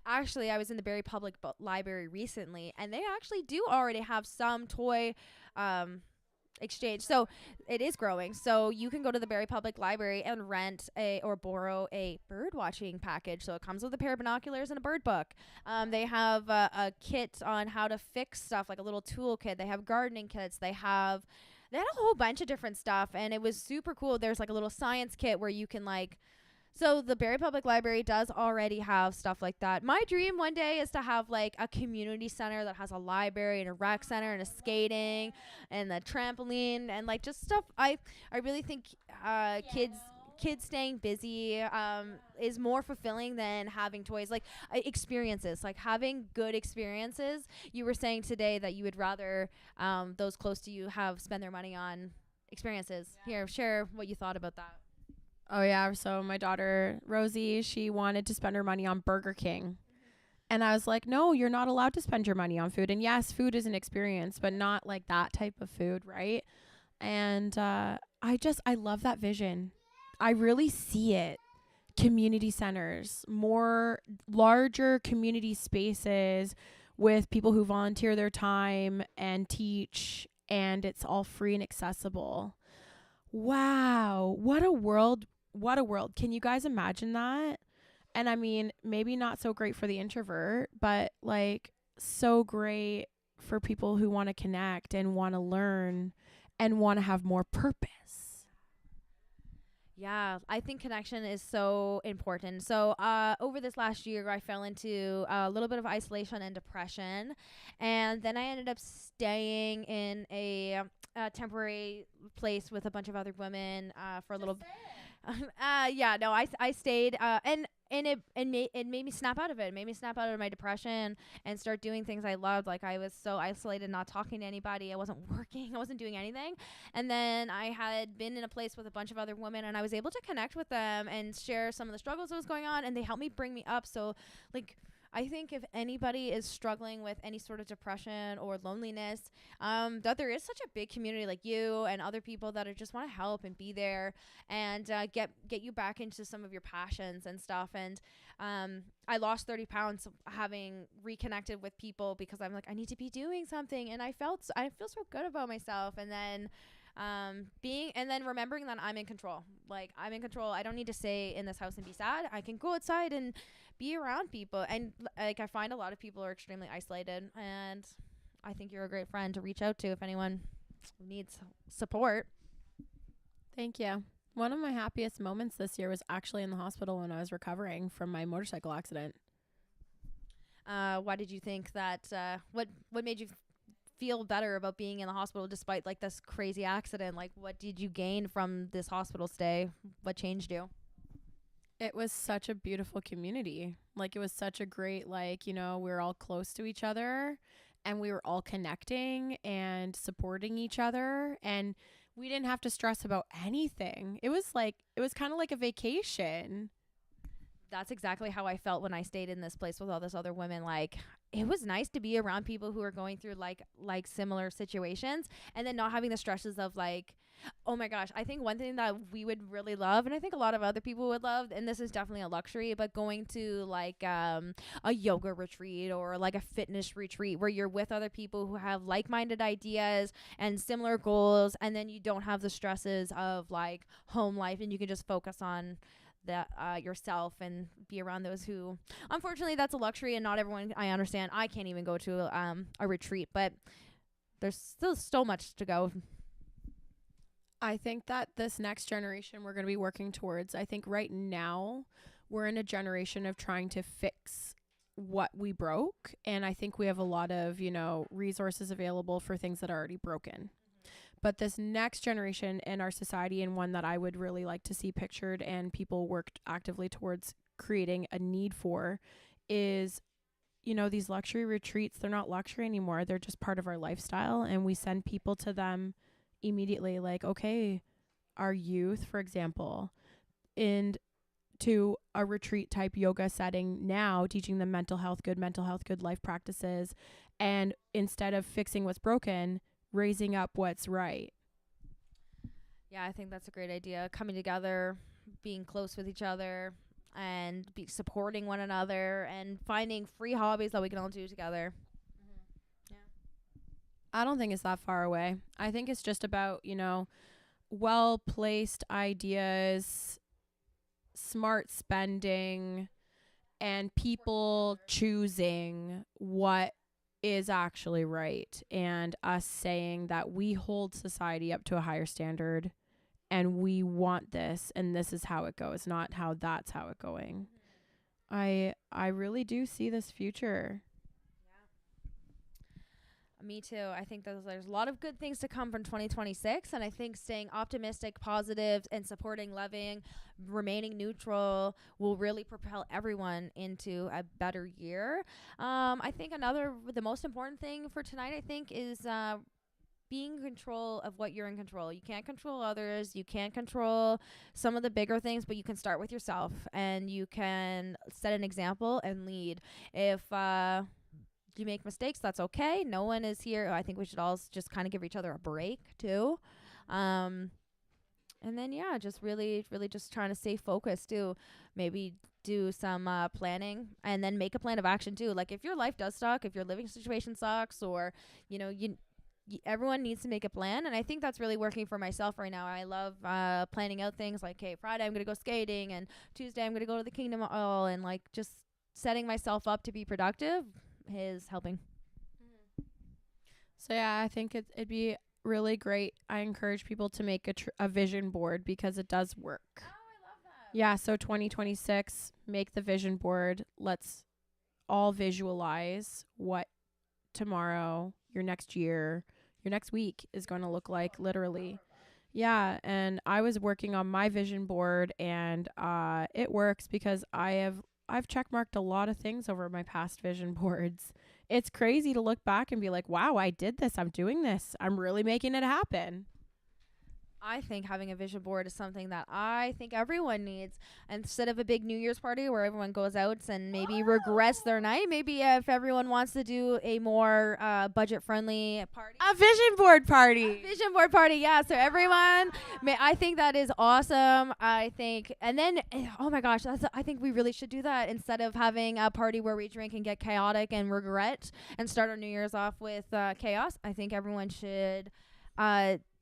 Actually, I was in the Barrie Public Library recently, and they actually do already have some toy exchange. So it is growing. So you can go to the Barrie Public Library and rent or borrow a bird watching package. So it comes with a pair of binoculars and a bird book. They have a kit on how to fix stuff, like a little tool kit. They have gardening kits. They had a whole bunch of different stuff, and it was super cool. There's like a little science kit where you can so the Barrie Public Library does already have stuff like that. My dream one day is to have like a community center that has a library and a rec center and a skating and a trampoline and like just stuff. I really think kids staying busy is more fulfilling than having toys, like experiences, like having good experiences. You were saying today that you would rather those close to you spend their money on experiences. Here, share what you thought about that. Oh, yeah. So my daughter, Rosie, she wanted to spend her money on Burger King. And I was like, no, you're not allowed to spend your money on food. And yes, food is an experience, but not like that type of food, right? And I love that vision. I really see it. Community centers, more larger community spaces with people who volunteer their time and teach, and it's all free and accessible. Wow. What a world. What a world. Can you guys imagine that? And I mean, maybe not so great for the introvert, but like so great for people who want to connect and want to learn and want to have more purpose. Yeah, I think connection is so important. So over this last year, I fell into a little bit of isolation and depression. And then I ended up staying in a temporary place with a bunch of other women for a little. I stayed, and it made me snap out of it. It made me snap out of my depression and start doing things I loved. Like I was so isolated, not talking to anybody. I wasn't working. I wasn't doing anything. And then I had been in a place with a bunch of other women, and I was able to connect with them and share some of the struggles that was going on, and they helped me bring me up. So like, I think if anybody is struggling with any sort of depression or loneliness, that there is such a big community like you and other people that are just want to help and be there and get you back into some of your passions and stuff. And I lost 30 pounds having reconnected with people because I'm like, I need to be doing something. And I feel so good about myself. And then remembering that I'm in control. Like I'm in control. I don't need to stay in this house and be sad. I can go outside and be around people. And like I find a lot of people are extremely isolated, and I think you're a great friend to reach out to if anyone needs support. Thank you. One of my happiest moments this year was actually in the hospital when I was recovering from my motorcycle accident. Why did you think that what made you feel better about being in the hospital despite like this crazy accident? Like what did you gain from this hospital stay? What changed you? It was such a beautiful community. Like it was such a great, like, we were all close to each other and we were all connecting and supporting each other, and we didn't have to stress about anything. It was kind of like a vacation. That's exactly how I felt when I stayed in this place with all this other women. Like it was nice to be around people who are going through like similar situations, and then not having the stresses of like, oh my gosh, I think one thing that we would really love, and I think a lot of other people would love, and this is definitely a luxury, but going to like a yoga retreat or like a fitness retreat where you're with other people who have like-minded ideas and similar goals, and then you don't have the stresses of like home life, and you can just focus on that yourself and be around those who, unfortunately, that's a luxury, and not everyone, I understand. I can't even go to a retreat, but there's still so much to go. I think that this next generation we're going to be working towards, I think right now we're in a generation of trying to fix what we broke. And I think we have a lot of, resources available for things that are already broken. But this next generation in our society, and one that I would really like to see pictured and people worked actively towards creating a need for, is, you know, these luxury retreats. They're not luxury anymore. They're just part of our lifestyle. And we send people to them immediately. Like, okay, our youth, for example, into a retreat type yoga setting now, teaching them mental health, good life practices. And instead of fixing what's broken, raising up what's right. Yeah, I think that's a great idea. Coming together, being close with each other, and be supporting one another, and finding free hobbies that we can all do together. I don't think it's that far away. I think it's just about, you know, well-placed ideas, smart spending, and people choosing what is actually right, and us saying that we hold society up to a higher standard and we want this and this is how it goes, not how that's how it going. I really do see this future. Me too. I think that there's a lot of good things to come from 2026. And I think staying optimistic, positive, and supporting, loving, remaining neutral will really propel everyone into a better year. I think the most important thing for tonight, I think, is being in control of what you're in control. You can't control others. You can't control some of the bigger things, but you can start with yourself and you can set an example and lead. If, you make mistakes, that's okay. No one is here. I think we should all just kind of give each other a break too. And then, yeah, just really just trying to stay focused too. Maybe do some planning and then make a plan of action too. Like if your life does suck, if your living situation sucks, or, you know, everyone needs to make a plan. And I think that's really working for myself right now. I love planning out things like, hey, Friday I'm going to go skating, and Tuesday I'm going to go to the Kingdom Hall, and like just setting myself up to be productive is helping. So yeah, I think it'd be really great. I encourage people to make a vision board because it does work. Oh, I love that. Yeah, so 2026, make the vision board. Let's all visualize what tomorrow, your next year, your next week is going to look like, literally. Yeah, and I was working on my vision board, and it works because I've checkmarked a lot of things over my past vision boards. It's crazy to look back and be like, wow, I did this. I'm doing this. I'm really making it happen. I think having a vision board is something that I think everyone needs. Instead of a big New Year's party where everyone goes out and maybe regrets their night, maybe if everyone wants to do a more budget-friendly party. A vision board party. Vision board party, yeah. So everyone, I think that is awesome. I think, and then, oh my gosh, I think we really should do that instead of having a party where we drink and get chaotic and regret and start our New Year's off with chaos. I think everyone should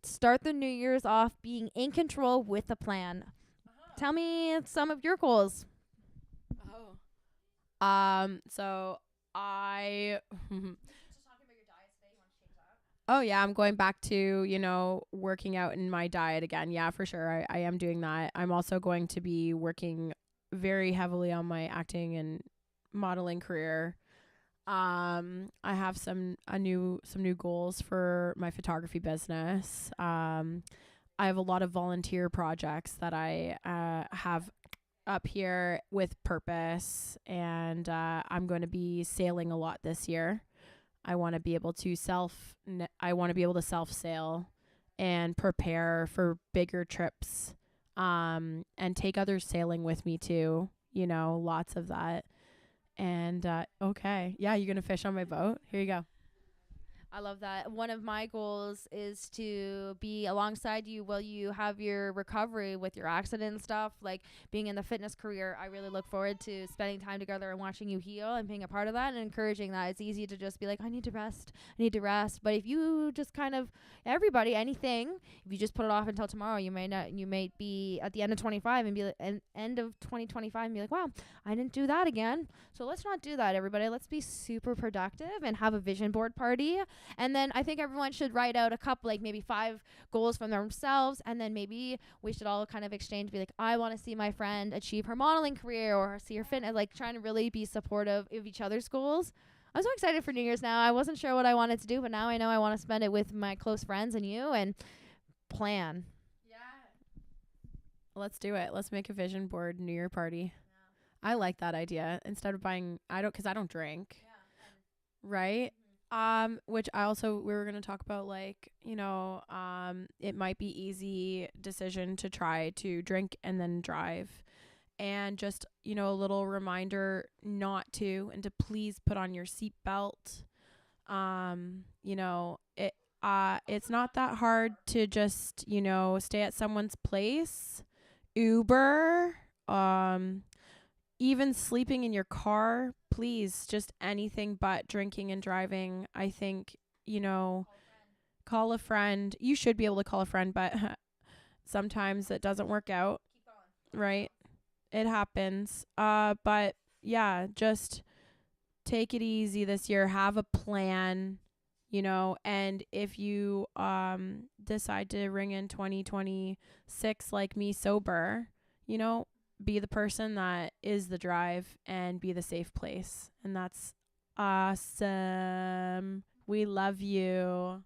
start the New Year's off being in control with a plan. Tell me some of your goals. So I Oh yeah, I'm going back to, you know, working out in my diet again. Yeah, for sure. I am doing that. I'm also going to be working very heavily on my acting and modeling career. I have some new goals for my photography business. I have a lot of volunteer projects that I have up here with purpose, and I'm going to be sailing a lot this year. I want to be able to self sail and prepare for bigger trips, and take others sailing with me too. You know, lots of that. And okay, yeah, you're gonna fish on my boat. Here you go. I love that. One of my goals is to be alongside you while you have your recovery with your accident and stuff. Like being in the fitness career, I really look forward to spending time together and watching you heal and being a part of that and encouraging that. It's easy to just be like, I need to rest. But if you just kind of, anything, if you just put it off until tomorrow, you may be at the end of 25 and be like, end of 2025 and be like, wow, I didn't do that again. So let's not do that, everybody. Let's be super productive and have a vision board party. And then I think everyone should write out a couple, like maybe 5 goals from themselves. And then maybe we should all kind of exchange, be like, I want to see my friend achieve her modeling career or see her fitness, like trying to really be supportive of each other's goals. I'm so excited for New Year's now. I wasn't sure what I wanted to do, but now I know I want to spend it with my close friends and you and plan. Let's do it. Let's make a vision board New Year party. I like that idea. Instead of buying, because I don't drink. Right? Which we were going to talk about, like, it might be easy decision to try to drink and then drive. And just, a little reminder not to, and to please put on your seatbelt. It's not that hard to just, stay at someone's place, Uber, even sleeping in your car, please, just anything but drinking and driving. I think, call a friend. You should be able to call a friend, but sometimes it doesn't work out, right? It happens. But yeah, just take it easy this year. Have a plan, and if you decide to ring in 2026 like me sober, be the person that is the drive and be the safe place. And that's awesome. We love you.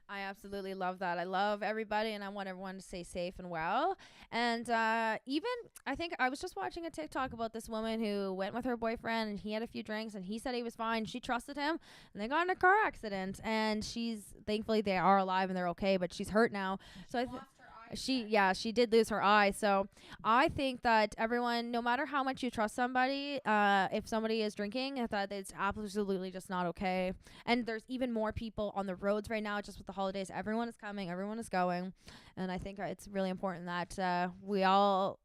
I absolutely love that. I love everybody, and I want everyone to stay safe and well. And even, I think I was just watching a TikTok about this woman who went with her boyfriend, and he had a few drinks, and he said he was fine. She trusted him, and they got in a car accident. And thankfully they are alive and they're okay, but she's hurt now. So she did lose her eye. So I think that everyone, no matter how much you trust somebody, if somebody is drinking, that it's absolutely just not okay. And there's even more people on the roads right now, just with the holidays. Everyone is coming, everyone is going, and I think it's really important that we all,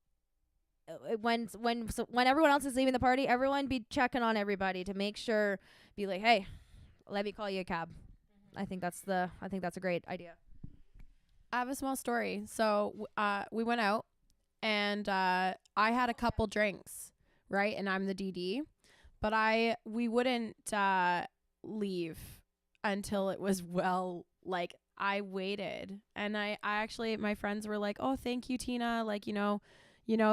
when everyone else is leaving the party, everyone be checking on everybody to make sure, be like, hey, let me call you a cab. I think that's a great idea. I have a small story. So we went out, and I had a couple drinks, right? And I'm the DD, but we wouldn't leave until it was I waited, and I actually, my friends were like, "Oh, thank you, Tina. Like,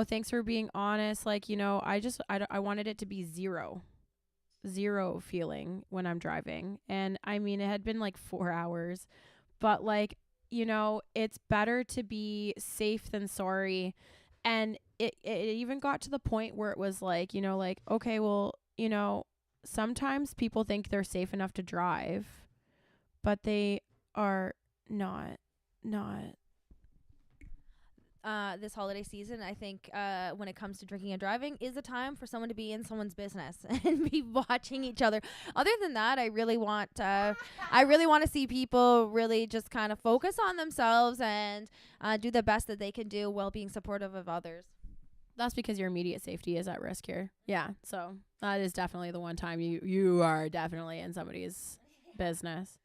thanks for being honest. Like, I wanted it to be zero feeling when I'm driving, and I mean, it had been like 4 hours, but like." It's better to be safe than sorry. And it even got to the point where it was like, okay, well, sometimes people think they're safe enough to drive, but they are not. This holiday season, I think when it comes to drinking and driving, is a time for someone to be in someone's business and be watching each other. Other than that, I really want to see people really just kind of focus on themselves and do the best that they can do while being supportive of others. That's because your immediate safety is at risk here. Yeah, so that is definitely the one time you are definitely in somebody's business.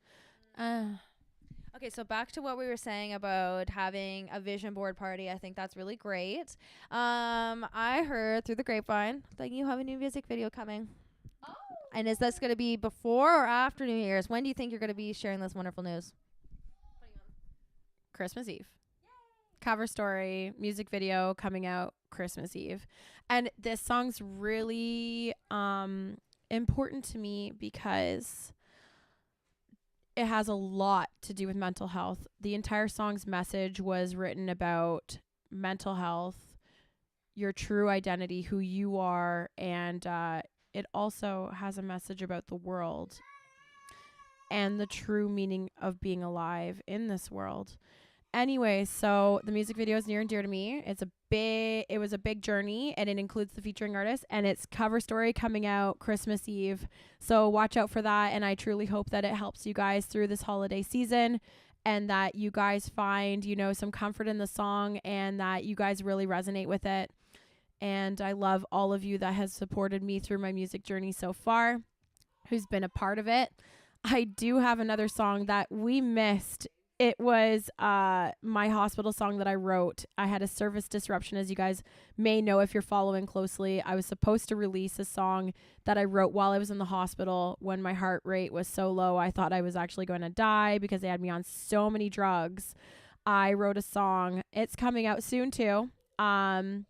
Okay, so back to what we were saying about having a vision board party. I think that's really great. I heard through the grapevine that you have a new music video coming. Oh. And is this going to be before or after New Year's? When do you think you're going to be sharing this wonderful news? Christmas Eve. Yay. Cover story, music video coming out Christmas Eve. And this song's really important to me because it has a lot to do with mental health. The entire song's message was written about mental health, your true identity, who you are, and it also has a message about the world and the true meaning of being alive in this world. Anyway, so the music video is near and dear to me. It was a big journey, and it includes the featuring artist, and it's cover story coming out Christmas Eve. So watch out for that, and I truly hope that it helps you guys through this holiday season, and that you guys find, some comfort in the song, and that you guys really resonate with it. And I love all of you that has supported me through my music journey so far, who's been a part of it. I do have another song that we missed. It was my hospital song that I wrote. I had a service disruption, as you guys may know if you're following closely. I was supposed to release a song that I wrote while I was in the hospital when my heart rate was so low. I thought I was actually going to die because they had me on so many drugs. I wrote a song. It's coming out soon too. And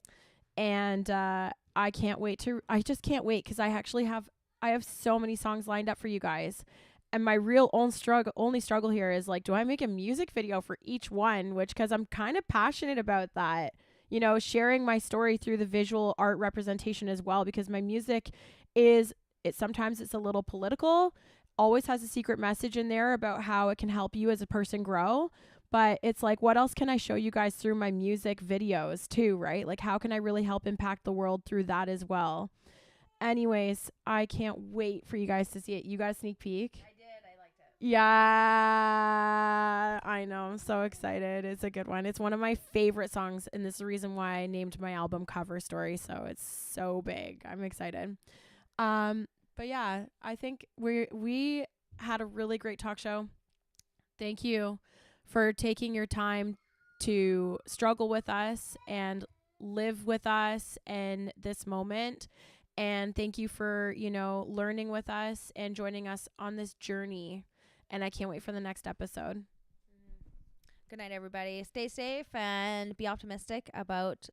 I just can't wait because I actually have I have so many songs lined up for you guys. And my real only struggle here is like, do I make a music video for each one? Which, because I'm kind of passionate about that, you know, sharing my story through the visual art representation as well, because my music is, sometimes it's a little political, always has a secret message in there about how it can help you as a person grow. But it's like, what else can I show you guys through my music videos too, right? Like, how can I really help impact the world through that as well? Anyways, I can't wait for you guys to see it. You got a sneak peek? I did. I liked it. Yeah, I know. I'm so excited. It's a good one. It's one of my favorite songs, and this is the reason why I named my album Cover Story. So it's so big. I'm excited. But yeah, I think we had a really great talk show. Thank you for taking your time to struggle with us and live with us in this moment. And thank you for, you know, learning with us and joining us on this journey. And I can't wait for the next episode. Good night, everybody. Stay safe and be optimistic about